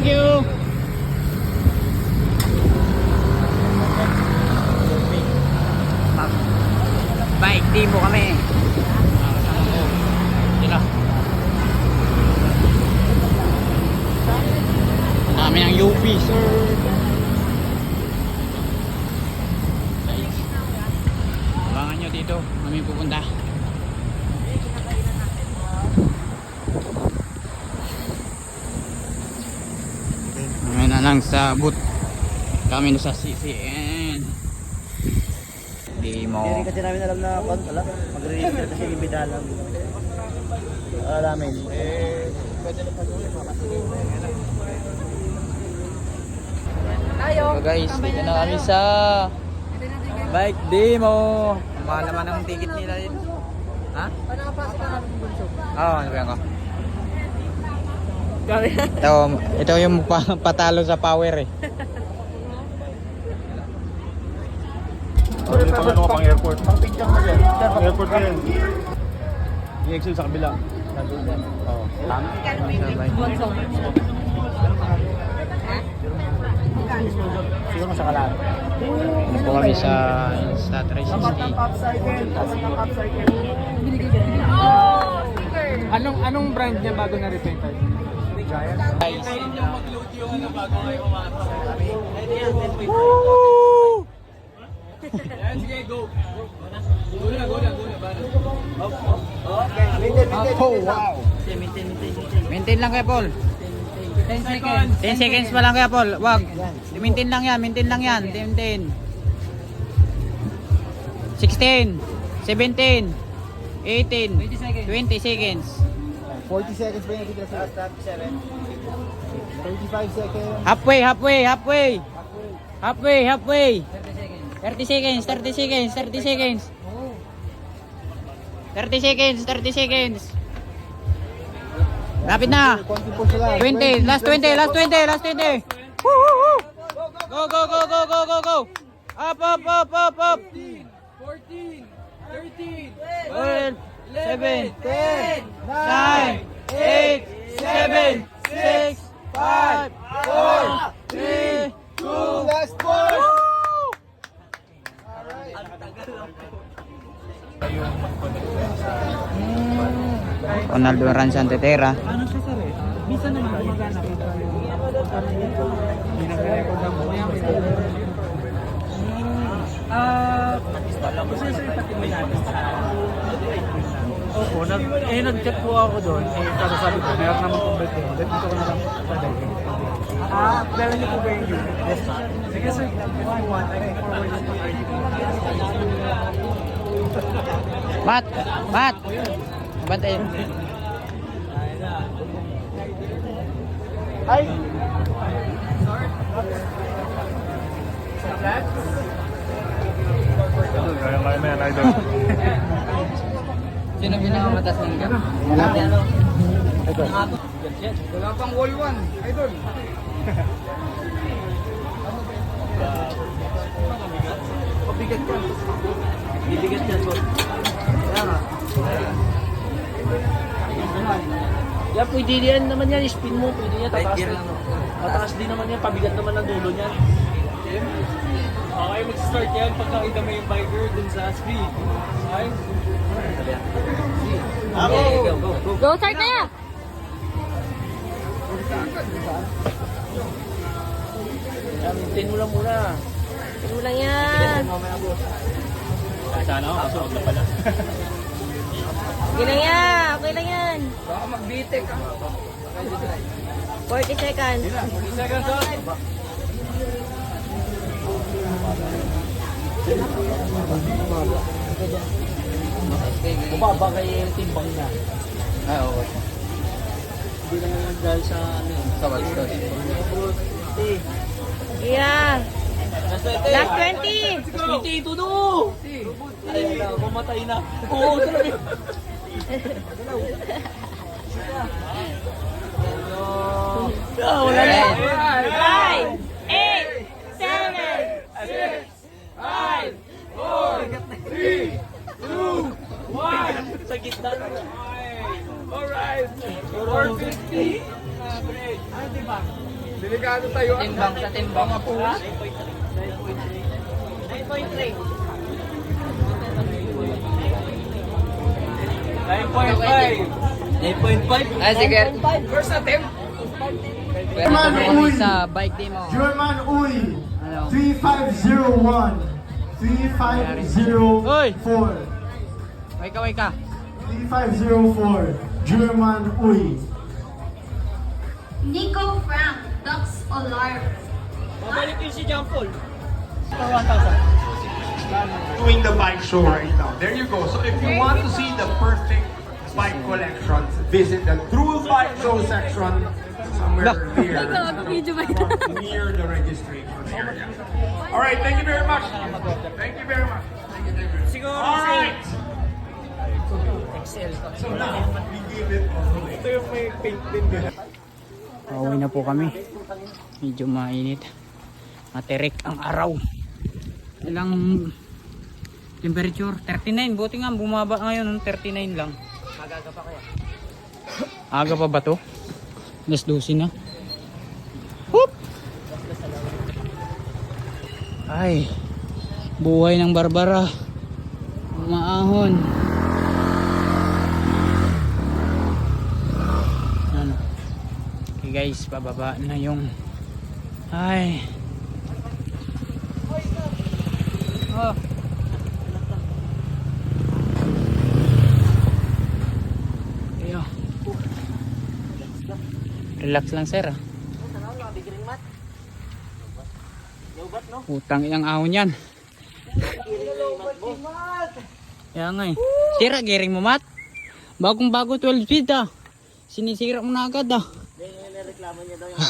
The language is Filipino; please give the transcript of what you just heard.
you. Bike demo kami. Sila. Dami ng UP, sir. Abangan nyo dito. Kami pupunta. Kami na lang sa booth. Kami na sa CCN. Demo. Hindi kasi namin alam na wala. Mag-register kasi ibida lang. Namin. So guys, dito na kami sa bike demo. Mahal naman ang ticket nila dito. Ha? Nakapasok na namin bunso. Oo, ano ba yan ko? Ito yung patalo sa power eh. Ano pang airport? Pang picture mo dyan. Pang airport na yan. Yung exit sa kabila. Oo. Siguro sa kalan. Ito kami sa Insta360. Anong brand niya bago na repainted? Guys. Sige, go. Go na. Oh, wow. Maintain lang kaya Paul. 10 seconds. 10 seconds pa lang kaya Paul. Wag. Maintain lang yan. 10. 16, 17, 18, 20 seconds. 40 seconds pa yung nakita sa 35 seconds. Halfway. 30 seconds. 30 seconds. Lapit na. 20. Last 20. Woo. Go. Up. 14, 13, 12, 7, 10, 9, 8, 7, 6, 5, 4, 3, 2, last one. Ronaldo Ransantetera. Ano siya sir eh? Bisa naman gumagana. Hindi nag-record ang buhay. Gusto nyo sir patingin natin sa... Opo, nag-chat po ako doon. Kasi sabi ko, meron naman kong birthday. Dito ko na lang padagin. Dala niyo po ba yung unit? Yes, sir. Sige sir, if you want, I can forward it to you. Mat. Bantay. Ay! Kaya mo yan, idol. Sino pinakamatas ng gam? Wala pang wall 1, idol. Pabigat ka. Bibigat yan, boss. Kaya nga. Yeah, pwede yan naman yan, spin mo, pwede yan, tataas din naman yan, pabigat naman ang dulo niyan. Okay, mag-start yan pagkakita mo yung biker dun sa speed. Okay? Go, start na yan! Maintain mo lang muna. Ano lang yan? Sana ako, kaso wag na pala. Okay lang yan, okay lang yan. Baka magbitik ka. 40 seconds. 40 seconds on. Bumaba kayo yung timbang niya. Ay, okay. Hindi lang naman dahil sa ano yun. Sa wagsos. Yeah. Last 20. Hindi, ito no! Ay, mamatay na. Oo, talaga. Wala na. 5, 8, 7, 6, 5, 1. Sa gitna. Alright. 450. Average. Ano diba? Delikado tayo. Timbang sa timbang. 8.5. Ay, sige. First attempt. Pero ito na kami sa bike demo. German Uy, Ano? 3501, Hoy! 3504, Way ka. 3504, German Uy. Nico Frank, Dux Olar. Doing the bike show right now. There you go. So if you want to see the perfect bike collections, visit the True Bike Show section somewhere there, near the registration area. All right, thank you very much. Thank you very much. All right. So now we give it all. Ito yung may pink din. Pauwi na po kami. Medyo mainit. Materik ang araw. Ilang temperature? 39. Buti nga bumaba ngayon. 39 lang. Aga pa kaya? Aga pa ba to? Alas 12 na. Whoop! Ay. Buhay ng Barbara. Maahon. Ano? Okay guys, pababa na yung ay. Oh. Ayo. Relax lang sir ah. Utang ilang ahon yan. Kaya nga eh. Sira giring mo mat. Bagong bago 12 feet ah. Sinisira mo na agad ah. Reklamo niya daw yung